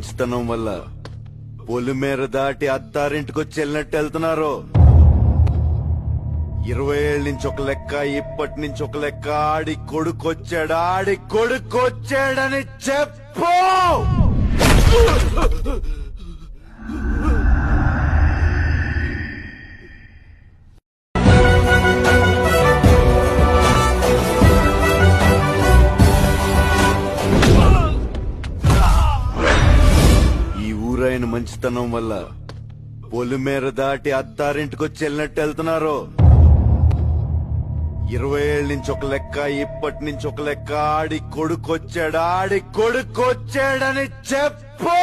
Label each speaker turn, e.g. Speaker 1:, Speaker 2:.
Speaker 1: మంచితనం వల్ల పొలిమేర దాటి అత్తారింటికొచ్చి వెళ్ళినట్టు వెళ్తున్నారు. 20 ఏళ్ళ నుంచి ఒక లెక్క, ఇప్పటి నుంచి ఒక లెక్క. ఆడి కొడుకొచ్చాడని చెప్పు. ఈ ఊరైన మంచితనం వల్ల పొలిమేర దాటి అత్తారింటికొచ్చి వెళ్ళినట్టు వెళ్తున్నారు. 20 ఏళ్ళ నుంచి ఒక లెక్క, ఇప్పటి నుంచి ఒక లెక్క. ఆడి కొడుకొచ్చాడని చెప్పు.